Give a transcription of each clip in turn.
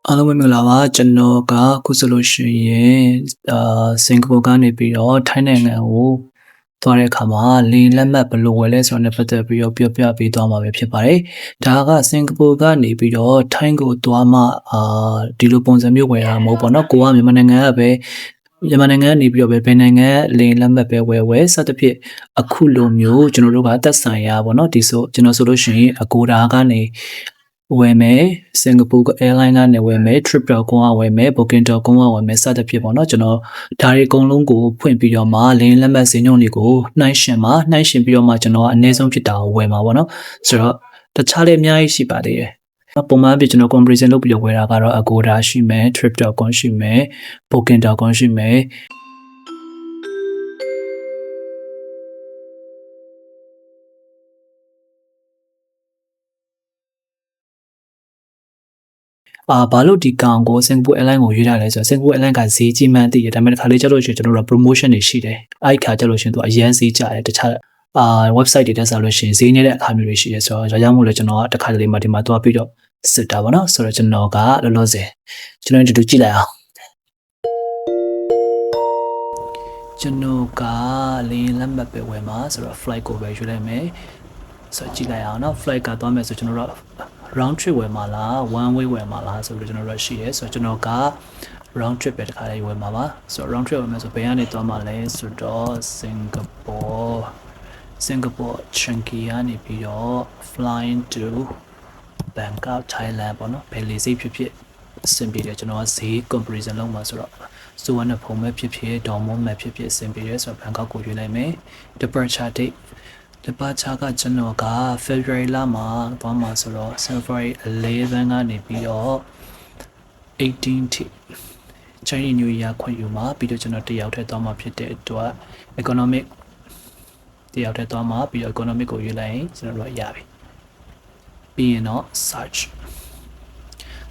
အားလုံးပဲမင်္ဂလာပါကျွန်တော်ကခုဆိုလို့ရှိရင်စင်ကာပူကနေပြီးတော့ထိုင်းနိုင်ငံကိုသွားတဲ့အခါမှာလေလက်မှတ်ဘယ်လိုဝယ်လဲဆိုတော့ပတ်သက်ပြီးတော့ပြောပြပေးသွားမှာပဲဖြစ်ပါတယ်။ဒါကစင်ကာပူကနေပြီးတော့ထိုင်းကိုသွားမှဒီလိုပုံစံမျိုးဝယ်တာမဟုတ်ပေါ့နော်။ကိုကမြန်မာနိုင်ငံကပဲမြန်မာနိုင်ငံကနေပြီးတော့ဘယ်နိုင်ငံလေလက်မှတ်ပဲဝယ်စသဖြင့်အခုလိုမျိုးကျွန်တော်တို့ကသက်ဆိုင်ရာပေါ့နော်ဒီဆိုကျွန်တော်ဆိုလို့ရှိရင်အကိုဒါကနေဝယ်မယ်စင်ကာပူ airline ကနေဝယ်မယ် trip.com ကဝယ်မယ် booking.com ကဝယ်မယ်စသဖြင့်ပေါ့နော်ကျွန်တော်ဒါတွေအကုန်လုံးကိုဖွင့်ပြီးတော့မှလင်းလက်မှတ်စင်းညုံတွေကိုနှိုင်းရှင်ပြီးတော့မှကျွန်တော်ကအနည်းဆုံးဖြစ်တာကိုဝယ်မှာပေါ့နော်ဆိုတော့တခြားလည်းအများကြီးရှိပါသေးတယ်ပုံမှန်ပြကျွန်တော် comparison လုပ်ပြီးတော့ဝယ်တာကတော့ Agoda ရှိမယ် trip.com ရှိမယ် booking.com ရှိမယ်ဘာလို့ဒီကောင်ကိုစင်ကာပူ airline ကိုရွေးထားလဲဆိုတော့စင်ကာပူ airline ကဈေးကြီးမှန်းသိတယ်ဒါပေမဲ့တစ်ခါလေးကျတော့ရှင်ကျွန်တော်တို့ promotion တွေရှိတယ်အဲ့ခါကျလို့ရှင်သူအရန်ဈေးကျတယ်တခြားwebsite တွေတက်ဆိုလို့ရှင်ဈေးနေတဲ့အခါမျိုးတွေရှိတယ်ဆိုတော့ဒါကြောင့်မို့လို့ကျွန်တော်ကတစ်ခါတလေမှဒီမှာသွားပြီးတော့စစ်တာပေါ့နော်ဆိုတော့ကျွန်တော်ကလောလောဆယ်ကျွန်တော်တို့ကြည့်လိုက်အောင်ကျွန်တော်ကလေလက်မှတ်ပဲဝယ်မှာဆိုတော့ flight ကိုပဲရွေးလိုက်မယ်ဆိုတော့ကြည့်လိုက်အောင်နော် flight ကသွားမယ်ဆိုကျွန်တော်တို့ round trip ဝယ်မှာလား one way ဝယ်မှာလားဆိုပြီးကျွန်တော်တို့ရှိရဲဆိုတော့ကျွန်တော်က round trip ပဲတစ်ခါလေးဝယ်မှာပါဆိုတော့ round trip ဝယ်မယ်ဆိုဘယ်ကနေသွားမှာလဲဆိုတော့စင်ကာပူ Changi ကနေပြီးတော့ flying to Bangkok Thailand ပေါ့နော်ဘယ်လေဆိပ်ဖြစ်ဖြစ်အဆင်ပြေတယ်ကျွန်တော်ကဈေး comparison လုပ်မှာဆိုတော့စူဝါနဲ့ဖုံမဲ့ဖြစ်ဖြစ်ဒေါ်မွန်မဲ့ဖြစ်ဖြစ်အဆင်ပြေတယ်ဆိုတော့ Bangkok ကိုရွေးလိုက်မယ် departure date departure ကကျွန်တော်က February လမှာသွားမှာဆိုတော့ February 11ကနေပြီးတော့18ထိ Chinese New Year ခွင့်ယူမှာပြီးတော့ကျွန်တော်တယောက်တည်းသွားမှာဖြစ်တဲ့အတွက် economic တယောက်တည်းသွားမှာပြီးတော့ economic ကိုရွေးလိုက်ရင်ကျွန်တော်တို့ရပြီပြီးရင်တော့ search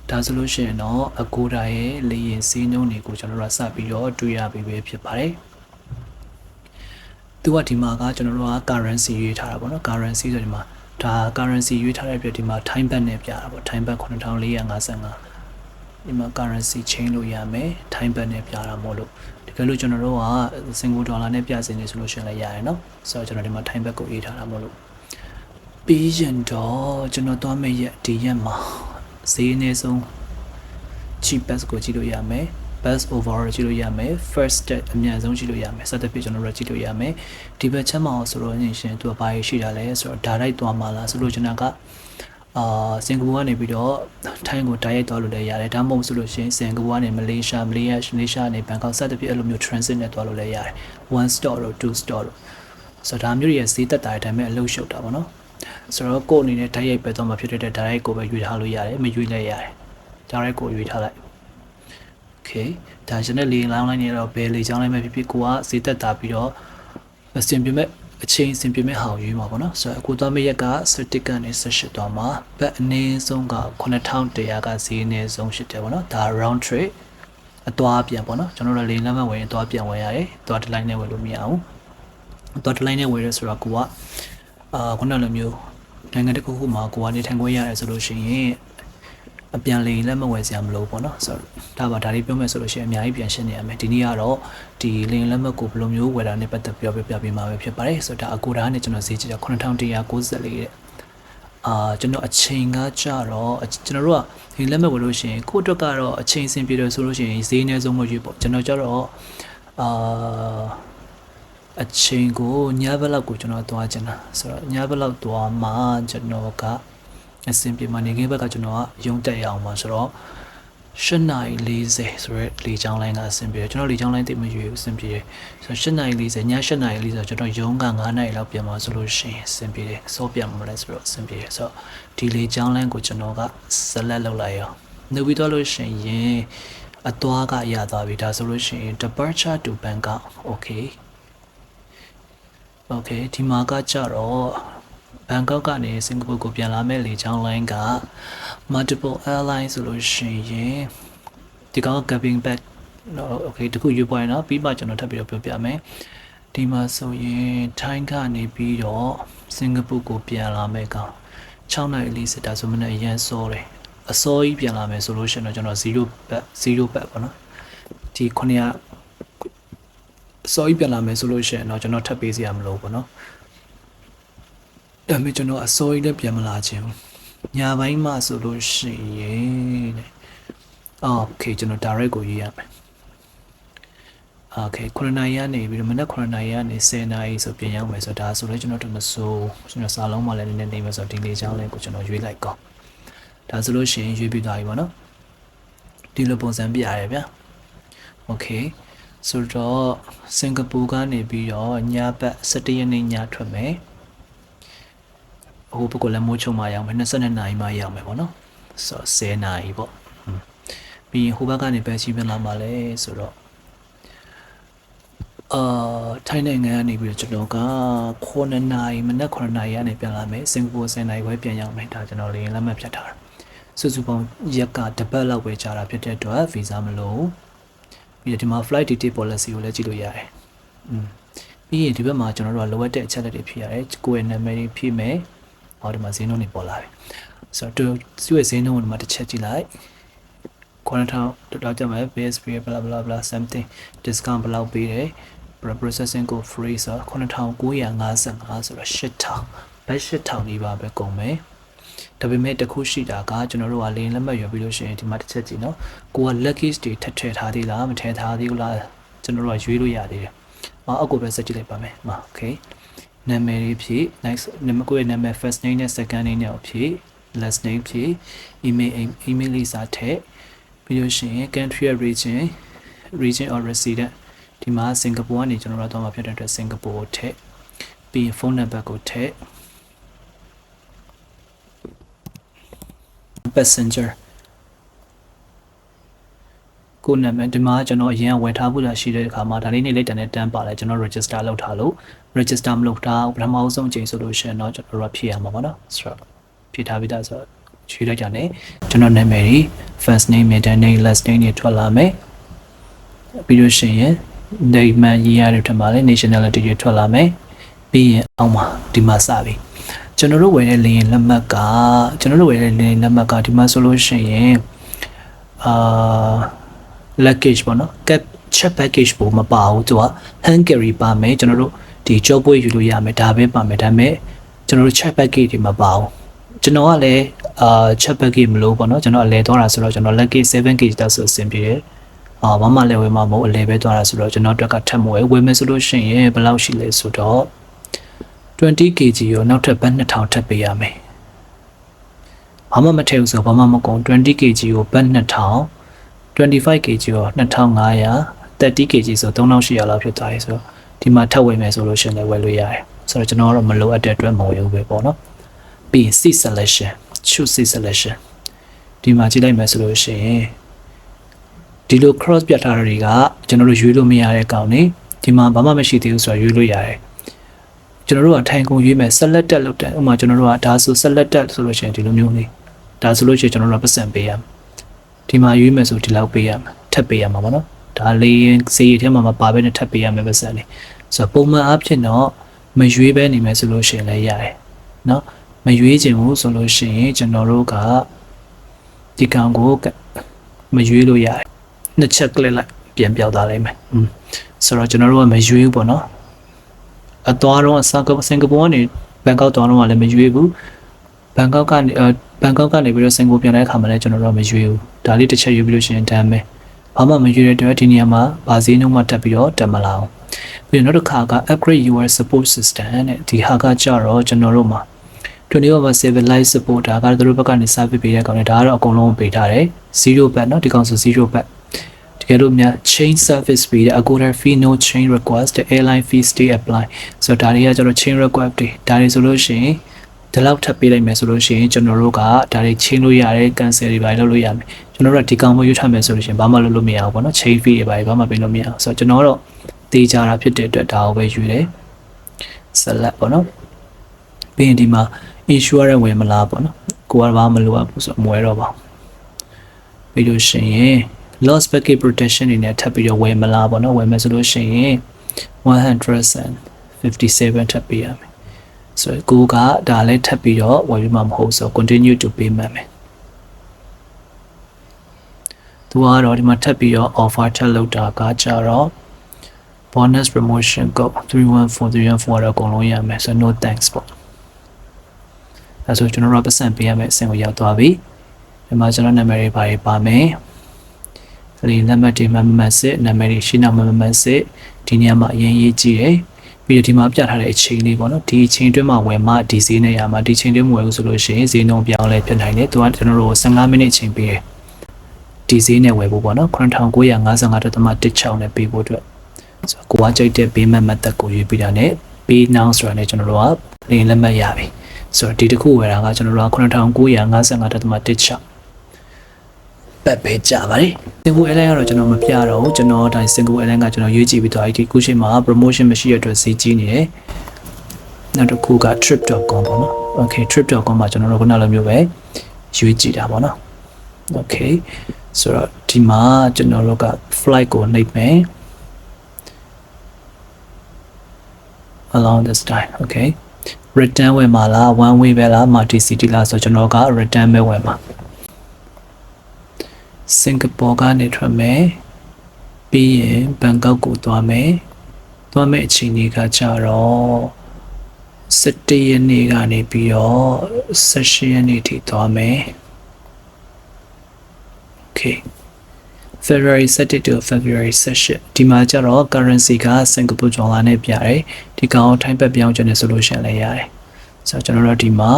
ဒါဆိုလို့ရှိရင်တော့ Agoda ရဲ့လေယာဉ်စီးနှုန်းတွေကိုကျွန်တော်တို့စပြီးတော့တွေ့ရပြီပဲဖြစ်ပါတယ်သူကဒီမှာကကျွန်တော်တို့က currency ရွေးထားတာပေါ့နော် currency ဆိုဒီမှာဒါ currency ရွေးထားတဲ့အတွက်ဒီမှာ time back နဲ့ပြတာပေါ့ time back 9455ဒီမှာ currency change လို့ရမယ် time back နဲ့ပြတာမို့လို့တကယ်လို့ကျွန်တော်တို့ကစင်ကာပူဒေါ်လာနဲ့ပြစင်နေဆိုလို့ရှိရင်လည်းရတယ်နော်ဆိုတော့ကျွန်တော်ဒီမှာ time back ကိုရေးထားတာမို့လို့ပြီးရင်တော့ကျွန်တော်သွားမယ့်ရက်ဒီရက်မှာဈေးအနည်းဆုံး cheapest ကိုကြည့်လို့ရမယ် best overall ကြည့်လို့ရမယ် first step အများဆုံးကြည့်လို့ရမယ်စသဖြင့်ကျွန်တော်တို့ကြည့်လို့ရမယ်ဒီဘက်ချက်မှာဆိုတော့ရှင်သူကဘာရှိတာလဲဆိုတော့ direct သွားမှာလားဆိုလို့ကျွန်တော်ကစင်ကာပူကနေပြီးတော့ထိုင်းကို direct သွားလို့လည်းရတယ်ဒါမှမဟုတ်ဆိုလို့ရှိရင်စင်ကာပူကနေမလေးရှားကနေဘန်ကောက်စသဖြင့်အဲ့လိုမျိုး transit နဲ့သွားလို့လည်းရတယ် one stop တို့ two stop တို့ဆိုတော့ဒါမျိုးရဲ့ဈေးသက်တာတဲ့အတိုင်းပဲအလုပ်ရှုပ်တာပေါ့နော်ဆိုတော့ကိုယ်အနေနဲ့ direct ပဲသွားမှာဖြစ်တဲ့ direct ကိုပဲရွေးထားလို့ရတယ်မရွေးလည်းရတယ် direct ကိုရွေးထားလိုက် okay ဒါကျွန်တော်လေလောင်းလိုက်နေတော့ဘယ်လေချောင်းလိုက်မှဖြစ်ဖြစ်ကိုကဈေးသက်တာပြီးတော့အဆင်ပြေမဲ့အချိန်အဆင်ပြေမဲ့ဟာကိုရွေးမှာပေါ့နော်ဆိုတော့အခုသွားမယ့်ရက်က17ကနေ18သွားမှာဘက်အနည်းဆုံးက9100ကဈေးအနည်းဆုံးရှိတယ်ပေါ့နော်ဒါ round trip အသွားပြန်ပေါ့နော်ကျွန်တော်တို့လေလမ်းမဝင်အသွားပြန်ဝင်ရတယ်သွားတစ်လိုက်နဲ့ဝင်လို့မရအောင်သွားတစ်လိုက်နဲ့ဝင်ရဲဆိုတော့ကိုကခုနလိုမျိုးနိုင်ငံတစ်ခုခုမှာကိုကနေထိုင်ခွင့်ရတယ်ဆိုလို့ရှိရင်အပြန်လေလက်မဝယ်စရာမလိုပေါ့နော်ဆိုတော့ဒါလေးပြောမယ်ဆိုလို့ရှိရင်အများကြီးပြန်ရှင်းနေရမယ်ဒီနေ့ကတော့ဒီလေလက်မကိုဘယ်လိုမျိုးဝယ်တာနဲ့ပတ်သက်ပြောပြပေးမှာပဲဖြစ်ပါတယ်ဆိုတော့ဒါ Agoda နဲ့ကျွန်တော်ဈေးကြည့်တာ9194တဲ့ကျွန်တော်အချိန်ကကြတော့ကျွန်တော်တို့ကဒီလက်မဝယ်လို့ရှိရင်ကိုယ့်အတွက်ကတော့အချိန်စင်ပြေတယ်ဆိုလို့ရှိရင်ဈေးအနည်းဆုံးကိုရွေးပေါ့ကျွန်တော်ကြတော့အချိန်ကိုညဘက်လောက်ကိုကျွန်တော်သွားချင်တာဆိုတော့ညဘက်လောက်သွားမှကျွန်တော်ကအဆင်ပြေမှနေခင်းဘက်ကကျွန်တော်ကရုံတက်ရအောင်ပါဆိုတော့8:40ဆိုရဲလေချောင်းလိုင်းကအဆင်ပြေတယ်ကျွန်တော်လေချောင်းလိုင်းတိတ်မရွေးဘူးအဆင်ပြေတယ်ဆိုတော့8:40ည8:40ဆိုတော့ကျွန်တော်ရုံးက9:00လောက်ပြန်มาဆိုလို့ရှိရင်အဆင်ပြေတယ်စောပြန်မှာလဲဆိုတော့အဆင်ပြေတယ်ဆိုတော့ဒီလေချောင်းလိုင်းကိုကျွန်တော်ကဆက်လက်လုပ်လိုက်အောင်နှုတ်ပြီးတော့လို့ရှိရင်အသွားကရသွားပြီဒါဆိုလို့ရှိရင် departure to Bangkok okay ဒီမှာကကြတော့ဘန်ကောက်ကနေစင်ကာပူကိုပြန်လာမဲ့လေကြောင်းလိုင်းက multiple airlines ဆိုလို့ရှိရင်ဒီကောင် cabin bag okay တခုယူပွားရနော်ပြီးမှကျွန်တော်ထပ်ပြီးတော့ပြောပြမယ်ဒီမှာဆိုရင်ထိုင်းကနေပြီးတော့စင်ကာပူကိုပြန်လာမဲ့ကောင်6:40ဒါဆိုမနေ့အရင်စောတယ် အစောကြီးပြန်လာမယ်ဆိုလို့ရှိရင်တော့ကျွန်တော်0 bat ပေါ့နော်ဒီ900အစောကြီးပြန်လာမယ်ဆိုလို့ရှိရင်တော့ကျွန်တော်ထပ်ပေးစရာမလိုဘူးပေါ့နော်ဒါပေမဲ့ကျွန်တော်အစောကြီးလည်းပြန်မလာခြင်းညပိုင်းမှဆိုလို့ရှိရင်โอเคကျွန်တော် direct ကိုရေးရမယ်โอเค9နာရီကနေပြီးတော့မနက်9နာရီကနေ10နာရီဆိုပြင်ရောက်မယ်ဆိုတော့ဒါဆိုလည်းကျွန်တော်တို့မစိုးကျွန်တော်စာလုံးမှလည်းနည်းနည်းနေမယ်ဆိုတော့ဒီလေးချောင်းလေးကိုကျွန်တော်ရွေးလိုက်ကောဒါဆိုလို့ရှိရင်ရွေးပြီးသွားပြီပေါ့နော်ဒီလိုပုံစံပြရတယ်ဗျာโอเคဆိုတော့စင်ကာပူကနေပြီးတော့ညဘက်17ရက်နေ့ညထွက်မယ်ဟိုဘက်ကလည်းမိုးချုံမှရောက်မယ်22နာရီမှရောက်မယ်ပေါ့နော်ဆိုတော့10နာရီပေါ့ပြီးရင်ဟိုဘက်ကနေပဲရှိပြန်လာမှလဲဆိုတော့ထိုင်းနိုင်ငံကနေပြီးတော့ကျွန်တော်က9နာရီမနက်9နာရီကနေပြန်လာမယ်စင်ကာပူ10နာရီပဲပြန်ရောက်မယ်ဒါကျွန်တော်လေလက်မှတ်ဖြတ်ထားတာစုစုပေါင်းရက်ကတပတ်လောက်ပဲကြာတာဖြစ်တဲ့အတွက်ဗီဇာမလို့ပြီးတော့ဒီမှာ flight ticket policy ကိုလည်းကြည့်လို့ရတယ်ပြီးရင်ဒီဘက်မှာကျွန်တော်တို့ကလိုအပ်တဲ့အချက်လက်တွေဖြည့်ရတယ်ကိုယ့်ရဲ့နာမည်တွေဖြည့်မယ်ဟောဒီမှာဈေးနှုန်းတွေပေါ်လာပြီဆိုတော့သူ့ရဲ့ဈေးနှုန်းကိုဒီမှာတစ်ချက်ကြည့်လိုက်9000တော့ကြမယ် BSP blah blah blah something discount ဘယ်လောက်ပေးတယ် processing ကို free ဆိုတော့9955ဆိုတော့8000ဘတ်8000ဒီပါပဲကုန်မယ်ဒါပေမဲ့တခုရှိတာကကျွန်တော်တို့ကလေလက်မှတ်ရွေးပြီးလို့ရှိရင်ဒီမှာတစ်ချက်ကြည့်နော်ကိုက luggage တွေထည့်ထားသေးလားမထည့်ထားသေးဘူးလားကျွန်တော်တို့ကရွေးလို့ရသေးတယ်အောက်ကိုပဲဆက်ကြည့်လိုက်ပါမယ်โอเคနာမည်လေးဖြည့် next ကိုရဲ့နာမည် first name နဲ့ second name နဲ့ဖြည့် last name ဖြည့် email လေးစာထည့်ပြီးလို့ရှိရင် country region or resident ဒီမှာစင်ကာပူကနေကျွန်တော်တို့တော့မှာဖြစ်တဲ့အတွက်စင်ကာပူကိုထည့်ပြီးဖုန်းနံပါတ်ကိုထည့် passenger ကိုနာမည်ဒီမှာကျွန်တော်အရင်ဝယ်ထားဖို့လာရှိတဲ့အခါမှာဒါလေးနေလိုက်တန်နဲ့တန်းပါလဲကျွန်တော် register လုပ်ထားလို့ register မလုပ်တာပထမဆုံးချိန်ဆိုလို့ရှိရင်တော့ကျွန်တော်တို့ဖြည့်ရမှာပေါ့နော်ဆိုတော့ဖြည့်ထားပြီးသားဆိုတော့ရွေးလိုက်ကြတယ်ကျွန်တော်နာမည်ကြီး first name middle name last name တွေထွက်လာမယ်ပြီးလို့ရှိရင် name မှရေးရတဲ့ထက်မှာလဲ nationality တွေထွက်လာမယ်ပြီးရင်အောက်မှာဒီမှာစပြီကျွန်တော်တို့ဝယ်တဲ့လေယာဉ်လက်မှတ်ကဒီမှာဆိုလို့ရှိရင်luggage ပေါ့နော် check package ပုံမပါဘူးသူက hand carry ပါမယ်ကျွန်တော်တို့ဒီကြောပွေးယူလို့ရမယ်ဒါပဲပါမယ်ဒါပေမဲ့ကျွန်တော်တို့ check package တွေမပါဘူးကျွန်တော်ကလည်းcheck package မလို့ပေါ့နော်ကျွန်တော်အလဲသွားတာဆိုတော့ကျွန်တော် luggage 7kg တောက်ဆိုအဆင်ပြေတယ်ဘာမှလည်းဝယ်မှာမဟုတ်အလဲပဲသွားတာဆိုတော့ကျွန်တော်အတွက်ကထပ်မဝယ်မယ်ဆိုလို့ရှိရင်ဘယ်လောက်ရှိလဲဆိုတော့20kg ရောနောက်ထပ်ဘတ်2000ထပ်ပေးရမယ်ဘာမှမထည့်ဘူးဆိုဘာမှမကုန် 20kg ကိုဘတ်2000 25kg ရော2500 30kg ဆို3800လောက်ဖြစ်သွားပြီဆိုတော့ဒီမှာထပ်ဝယ်မယ်ဆိုလို့ရှိရင်လည်းဝယ်လို့ရတယ်ဆိုတော့ကျွန်တော်ကတော့မလိုအပ်တဲ့အတွက်မဝယ်ဘူးပဲပေါ့နော်ပြီး seat selection choose seat selection ဒီမှာကြည့်လိုက်မယ်ဆိုလို့ရှိရင်ဒီလို cross ပြထားတာတွေကကျွန်တော်တို့ရွေးလို့မရတဲ့ကောင်နေဒီမှာဘာမှမရှိသေးဘူးဆိုတော့ရွေးလို့ရတယ်ကျွန်တော်တို့ကထိုင်ကုန်ရွေးမယ် select တက်လုပ်တယ်ဥပမာကျွန်တော်တို့ကဒါဆို select တက်ဆိုလို့ရှိရင်ဒီလိုမျိုးလေးဒါဆိုလို့ရှိရင်ကျွန်တော်တို့ကပတ်စံပေးရမယ်ဒီမှာရွေးမယ်ဆိုဒီလောက်ပေးရမယ်ထပ်ပေးရမှာပေါ့နော်ဒါလေးရင်စေးရထဲမှာမပါဘဲနဲ့ထပ်ပေးရမယ်ပတ်စံလေးဆိုတော့ပုံမှန်အားဖြင့်တော့မရွေးဘဲနေမယ်ဆိုလို့ရှိရင်လည်းရတယ်နော်မရွေးခြင်းဘူးဆိုလို့ရှိရင်ကျွန်တော်တို့ကဒီကောင်ကိုမရွေးလို့ရတယ်နှစ်ချက်ကလစ်လိုက်ပြန်ပြောက်သွားလိုက်မယ်ဆိုတော့ကျွန်တော်တို့ကမရွေးဘူးပေါ့နော်အသွားတော့စင်ကာပူကနေဘန်ကောက်သွားတော့လည်းမရွေးဘူးဘန်ကောက်ကနေပြီးတော့စင်ကာပူပြန်တဲ့အခါမှာလည်းကျွန်တော်တို့မရွေးဘူးဒါလေးတစ်ချက်ရွေးပြီးလို့ရှိရင်တမ်းမယ်ဘာမှမရွေးတဲ့အတွက်ဒီနေရာမှာဘာဈေးနှုန်းမှတက်ပြီးတော့တက်မလာအောင်ပြီးတော့နောက်တစ်ခါက upgrade your support system နဲ့ဒီဟာကကြတော့ကျွန်တော်တို့မှာ24/7 live support ဒါကတို့ဘက်ကနေ service ပေးတဲ့ကောင်တွေဒါကတော့အကုန်လုံးပေးထားတယ်0 bat เนาะဒီကောင်ဆို0 batတကယ်လို့များ chain service ပေးတဲ့ Agoda fee no chain request the airline fee stay apply ဆိုတော့ဒါတွေကကျတော့ chain request တွေဒါတွေဆိုလို့ရှိရင်ဒီလောက်ထပ်ပေးလိုက်မယ်ဆိုလို့ရှိရင်ကျွန်တော်တို့ကဒါတွေ chain လို့ရတယ် cancel တွေပါလုပ်လို့ရမယ်ကျွန်တော်တို့ကဒီကောင်မရွေးထားမယ်ဆိုလို့ရှိရင်ဘာမှလုပ်လို့မရဘူးပေါ့နော် chain fee တွေပါဘာမှပေးလို့မရအောင်ဆိုတော့ကျွန်တော်တော့တေးကြတာဖြစ်တဲ့အတွက်ဒါကိုပဲယူတယ် select ပေါ့နော်ပြီးရင်ဒီမှာ insurance ဝင်မလားပေါ့နော်ကိုကဘာမှမလုပ်ရဘူးဆိုတော့မဝယ်တော့ပါဘူးပြီးလို့ရှိရင် loss packet protection တွေနဲ့ထပ်ပြီးတော့ဝယ်မလားပေါ့နော်ဝယ်မယ်ဆိုလို့ရှိရင်157ထပ်ပေးရမယ်ဆိုတော့ကိုကဒါလည်းထပ်ပြီးတော့ဝယ်ပြီးမှမဟုတ်ဆို continue to payment မယ် သူကတော့ဒီမှာထပ်ပြီးတော့ offer ထပ်လုပ်တာကကြတော့ bonus promotion code 314 တော့အကုန်လုံးရမယ်ဆိုတော့ no thanks ပေါ့အဲဆိုကျွန်တော်တို့ပတ်စံပေးရမယ်အဆင့်ကိုရောက်သွားပြီဒီမှာကျွန်တော်နာမည်တွေပါမယ်ဒီနံပါတ်တွေမှတ်စစ်နာမည်တွေရှင်းအောင်မှတ်စစ်ဒီနေရာမှာအရင်ရေးကြည့်တယ်ပြီးတော့ဒီမှာပြထားတဲ့အချိန်လေးပေါ့နော်ဒီအချိန်တွင်းမှာဝယ်မှဒီဈေးနဲ့ရမှာဒီချိန်တွင်းမဝယ်ဘူးဆိုလို့ရှိရင်ဈေးနှုန်းပြောင်းလဲဖြစ်နိုင်တယ်သူကကျွန်တော်တို့15မိနစ်အချိန်ပေးတယ်ဒီဈေးနဲ့ဝယ်ဖို့ပေါ့နော်9955.16နဲ့ပေးဖို့အတွက်ဆိုတော့ကိုကကြိုက်တဲ့ payment method ကိုရွေးပြီးတာနဲ့ pay now ဆိုတာနဲ့ကျွန်တော်တို့ကလက်မှတ်ရပြီဆိုတော့ဒီတစ်ခုဝယ်တာကကျွန်တော်တို့က9955.16ပတ်ပဲကြပါတယ်စင်ကာပူ airline ကတော့ကျွန်တော်မပြတော့ဘူးကျွန်တော်တိုင်းစင်ကာပူ airline ကကျွန်တော်ရွေးကြည့်ပြီးတော့ဒီခုချိန်မှာ promotion မရှိတဲ့အတွက်ဈေးကြီးနေတယ်နောက်တစ်ခုက trip.com ပေါ့နော် okay trip.com မှာကျွန်တော်တို့ခုနလိုမျိုးပဲရွေးကြည့်တာပေါ့နော် okay ဆိုတော့ဒီမှာကျွန်တော်တို့က flight ကိုနှိပ်မယ် along this time okay return ဝယ်မှာလား one way ပဲလား multi city လားဆိုကျွန်တော်က return ပဲဝယ်မှာစင်ကာပူကနေထွက်မယ်ပြီးရင်ဘန်ကောက်ကိုသွားမယ်အချိန်ကြီးကကြတော့17ရက်နေ့ကနေပြီးတော့18ရက်နေ့ထိသွားမယ် okay February 17 to February 18ဒီမှာကျတော့ currency ကစင်ကာပူဒေါ်လာနဲ့ပြတယ်ဒီကောင်ထိုင်းဘတ်ပြောင်းချင်တယ်ဆိုလို့ရှိရင်လည်းရတယ်ဆိုတော့ကျွန်တော်တို့ဒီမှာ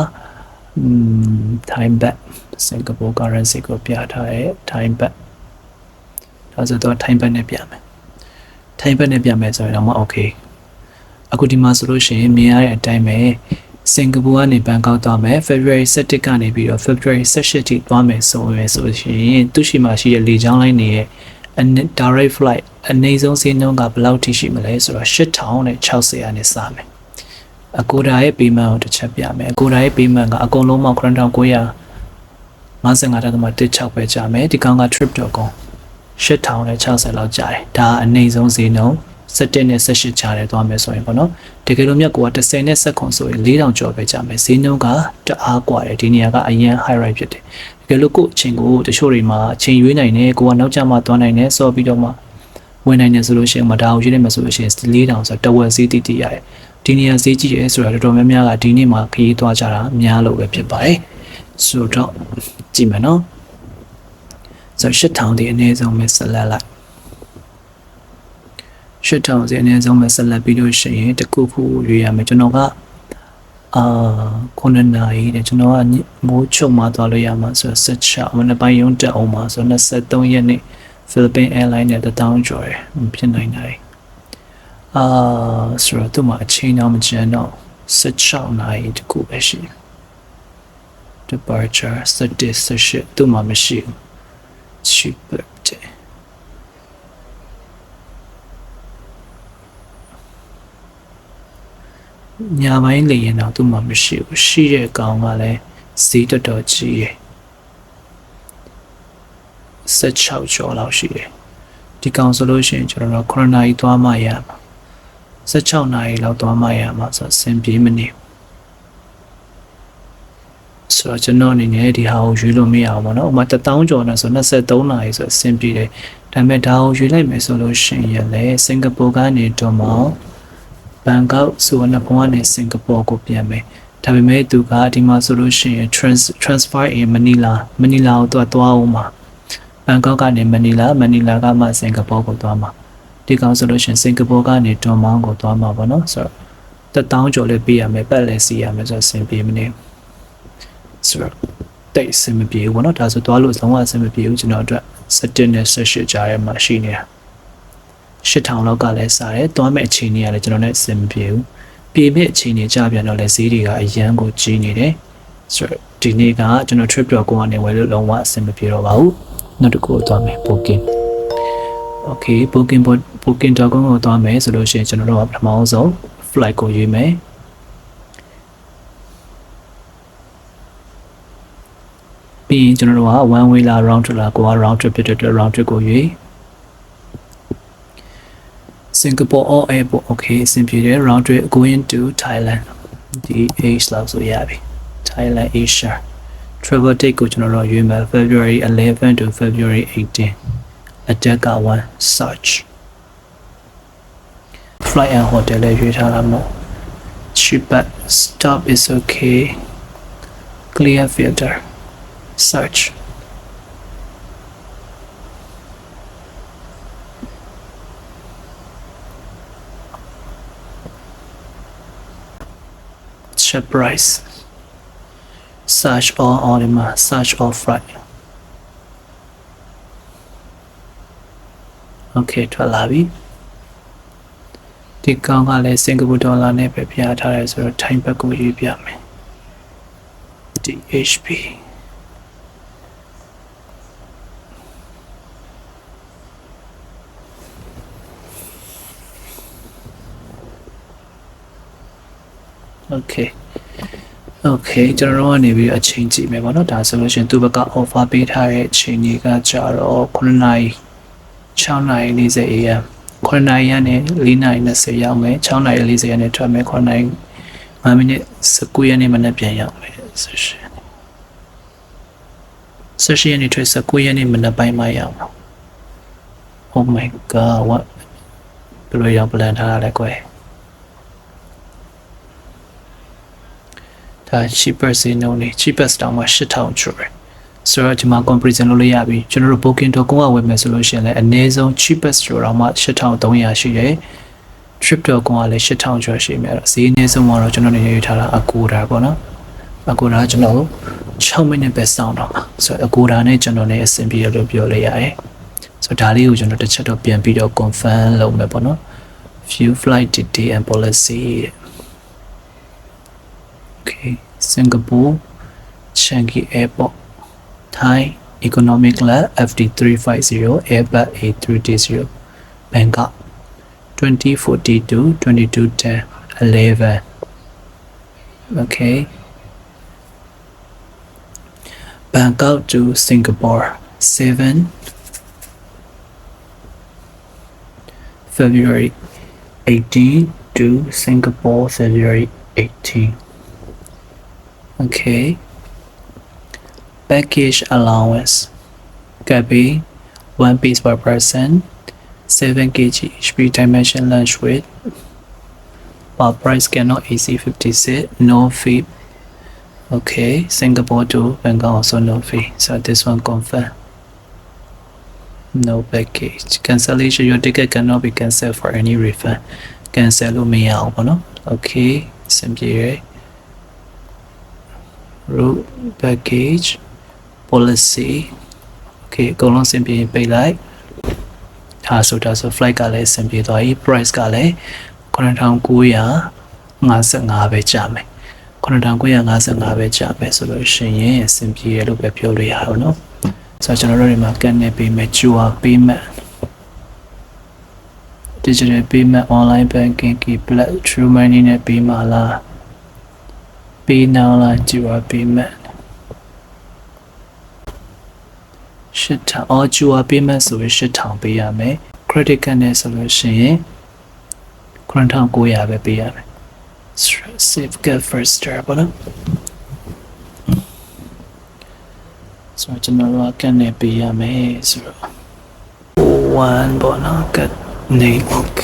ထိုင်းဘတ်စင်ကာပူ currency ကိုပြထားတယ်ထိုင်းဘတ်ဒါဆိုတော့ထိုင်းဘတ်နဲ့ပြမယ်ထိုင်းဘတ်နဲ့ပြမယ်ဆိုရင်တော့ okay အခုဒီမှာဆိုလို့ရှိရင်မြင်ရတဲ့အတိုင်းပဲစင်ကာပူကနေဘန်ကောက်သွားမယ် February 17ကနေပြီးတော့ February 18ထိသွားမယ်ဆိုရင်သူရှိမှရှိတဲ့လေကြောင်းလိုင်းတွေရဲ့ direct flight အနည်းဆုံးဈေးနှုန်းကဘယ်လောက်ထိရှိမလဲဆိုတော့8060ကနေစမယ်အကိုဒါရဲ့ payment ကိုတစ်ချက်ပြမယ်အကိုဒါရဲ့ payment ကအကုန်လုံးပေါင်း9955.16ပဲကြာမယ်ဒီကောင်က trip.com 8060လောက်ကြာတယ်ဒါအနည်းဆုံးဈေးနှုန်း17နဲ့18ချားတယ်သွားမယ်ဆိုရင်ပေါ့နော်တကယ်လို့မြတ်ကိုက10နဲ့19ဆိုရင်4000ကျော်ပဲကြာမယ်ဈေးနှုန်းကတအားกว่าတယ်ဒီနေရာကအရင် high rate ဖြစ်တယ်တကယ်လို့ကို့အချိန်ကိုတချို့တွေမှာအချိန်ရွေးနိုင်တယ်ကိုကနောက်ကျမှသွားနိုင်တယ်ဆော့ပြီးတော့မှဝင်နိုင်တယ်ဆိုလို့ရှိရင်မဒါကိုရွေးနေမှာဆိုလို့ရှိရင်4000ဆိုတော့တဝက်ဈေးတိရတယ်ဒီနေရာဈေးကြီးတယ်ဆိုတာတော်တော်များများကဒီနေ့မှာခရီးသွားကြတာများလို့ပဲဖြစ်ပါတယ်ဆိုတော့ကြည့်မယ်နော်ဆိုတော့8000ဒီအနည်းဆုံးပဲဆက်လက်လိုက်8000စီအနည်းဆုံးပဲဆက်လက်ပြီးလို့ရှိရင်တခုခုရွေးရမယ်ကျွန်တော်က9နာရီတဲ့ကျွန်တော်ကမိုးချုပ်မှသွားလို့ရမှာဆိုတော့16မနေ့ပိုင်းရုံးတက်အောင်မှာဆိုတော့23ရက်နေ့ Philippine Airlines နဲ့1000ကျော်တယ်ဖြစ်နိုင်တယ်ဆိုတော့သူ့မှာအချိန်တော့မကျန်တော့16နာရီတခုပဲရှိတယ် departure 17သူ့မှာမရှိဘူး cheaperညာပိုင်းလေရင်တော့သူ့မှာမရှိဘူးရှိတဲ့ကောင်ကလည်းဈေးတော်တော်ကြီးရယ်16ကျော်လောက်ရှိတယ်ဒီကောင်ဆိုလို့ရှိရင်ကျွန်တော်9နာရီသွားမှရမှာ16နာရီလောက်သွားမှရမှာဆိုတော့စင်ပြေးမနေဆိုတော့ကျွန်တော်အနေနဲ့ဒီဟာကိုရွေးလို့မရအောင်ပေါ့နော်ဥပမာ1000ကျော်နဲ့ဆို23နာရီဆိုစင်ပြေးတယ်ဒါပေမဲ့ဒါကိုရွေးလိုက်မယ်ဆိုလို့ရှိရင်လည်းစင်ကာပူကနေတော့မှဘန်ကောက်ဆိုတော့ဘုံကနေစင်ကာပူကိုပြန်မယ်ဒါပေမဲ့သူကဒီမှာဆိုလို့ရှိရင် transfer in Manila ကိုသွားအောင်မှာဘန်ကောက်ကနေမနီလာကမှစင်ကာပူကိုသွားမှာဒီကောင်ဆိုလို့ရှိရင်စင်ကာပူကနေတွန်မောင်းကိုသွားမှာပေါ့နော်ဆိုတော့1000ကျော်လေးပေးရမယ်ပတ်လဲစီရမယ်ဆိုတော့စင်ပြေမနေဆိုတော့တိတ်စင်မပြေဘူးပေါ့နော်ဒါဆိုသွားလို့လုံးဝစင်မပြေဘူးကျွန်တော်အတွက်17နဲ့18ကြားထဲမှာရှိနေတာ8000လောက်ကလည်းစားတယ်သွားမဲ့အချိန်ကြီးကလည်းကျွန်တော်နဲ့စင်မပြေဘူးပြေမဲ့အချိန်ကြီးကြာပြန်တော့လည်းဈေးတွေကအရန်ကိုကြီးနေတယ်ဆိုတော့ဒီနေ့ကကျွန်တော် trip.com ကနေဝယ်လို့လုံးဝအဆင်မပြေတော့ပါဘူးနောက်တစ်ခုသွားမယ် booking okay booking.com ကိုသွားမယ်ဆိုလို့ရှိရင်ကျွန်တော်တို့ကပထမဆုံး flight ကိုရွေးမယ်ပြီးရင်ကျွန်တော်တို့က one way လား round trip လားကိုက round trip ဖြစ်တဲ့အတွက် round trip ကိုရွေး Singapore or airport okay အဆင်ပြေတယ် round trip going to Thailand ဒီ H လောက်ဆိုရပြီ Thailand Asia travel date ကိုကျွန်တော်တို့ရွေးမယ် February 11 to February 18 Adaka 1 search flight and hotel လည်းရွေးထားတာမို့ cheaper stop is okay clear filter search check price search all in my search all flight okay ထွက်လာပြီဒီကောင်ကလည်းစင်ကာပူဒေါ်လာနဲ့ပဲပြထားတယ်ဆိုတော့ time ဘက်ကိုရွေးပြမယ် DHB okay ကျွန်တော်တို့ကနေပြီးအချိန်ကြည့်မယ်ပေါ့နော်ဒါဆိုလို့ရှိရင်သူ့ဘက်က offer ပေးထားတဲ့အချိန်ကြီးကကြတော့9နာရီ6နာရီ40 AM 9နာရီကနေ4နာရီ20ရောက်မယ်6နာရီ40ရက်နဲ့ထွက်မယ်9နာရီ5မိနစ်19ရက်နေ့မနေ့ပြန်ရောက်မယ်ဆိုရှင်ရက်နေ့ထွက်19ရက်နေ့မနေ့ပိုင်းမှရောက်မှာ Oh my god what ဘယ်လိုရောက် plan ထားရလဲကွယ်ဒါ cheapest ဈေးနှုန်းလေး cheapest တောင်မှ8000ကျော်တယ်ဆိုတော့ဒီမှာ comparison လုပ်လို့ရပြီကျွန်တော်တို့ booking.com ကဝယ်မယ်ဆိုလို့ရှိရင်လည်းအနည်းဆုံး cheapest ကျော်တောင်မှ8300ရှိတယ် trip.com ကလည်း8000ကျော်ရှိမယ်အဲ့တော့ဈေးအနည်းဆုံးကတော့ကျွန်တော်နေရွေးထားတာ Agoda ပေါ့နော် Agoda ကျွန်တော်6မိနစ်ပဲစောင့်တော့မှာဆိုတော့ Agoda နဲ့ကျွန်တော်လည်းအဆင်ပြေရလို့ပြောလိုက်ရတယ်ဆိုတော့ဒါလေးကိုကျွန်တော်တစ်ချက်တော့ပြန်ပြီးတော့ confirm လုပ်မယ်ပေါ့နော် view flight detail and policy okay Singapore Changi Airport Thai Economic Class FD350 Airbus A320 Bangkok 2042 2210 11 okay Bangkok to Singapore 7 February 18 to Singapore February 18 okay package allowance could be 1 piece per person 7 kg HP dimension lunch weight our price cannot exceed 56 no fee okay Singapore to Bangkok also no fee so this one confirm no package cancellation your ticket cannot be cancelled for any refund cancel လို့မရအောင်ပေါ့နော် okay simple route package policy okay အကုန်လုံး simple ပိတ်လိုက်ဒါဆို flight ကလည်း simple သွားပြီ price ကလည်း9955ပဲကြာမယ်9955ပဲကြာမယ်ဆိုလို့ရှိရင် simple ရလို့ပဲပြောလို့ရအောင်နော်ဆိုတော့ကျွန်တော်တို့ဒီမှာကန်နေပေးမယ် QR payment digital payment online banking key black true money နဲ့ပေးမှာလား pay now လား QR payment 8000 or QR payment ဆိုရင်8000ပေးရမယ် credit card နဲ့ဆိုလို့ရှိရင်9900ပဲပေးရမယ် save get first step ပေါ့နော်ဆိုတော့ကျွန်တော်တို့ကကန်နေပေးရမယ်ဆိုတော့1ပေါ့နော်ကတ်နေโอเค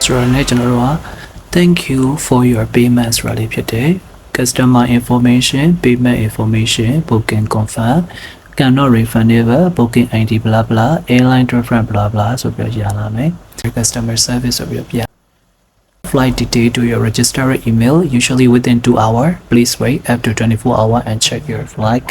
ဆိုတော့ねကျွန်တော်တို့က thank you for your payments ရလေးဖြစ်တယ် customer information payment information booking confirm cannot refundable booking ID blah blah airline reference blah blah ဆိုပြီးရလာမယ် customer service ဆိုပြီးပြ flight detail to your registered email usually within 2 hours please wait up to 24 hours and check your flight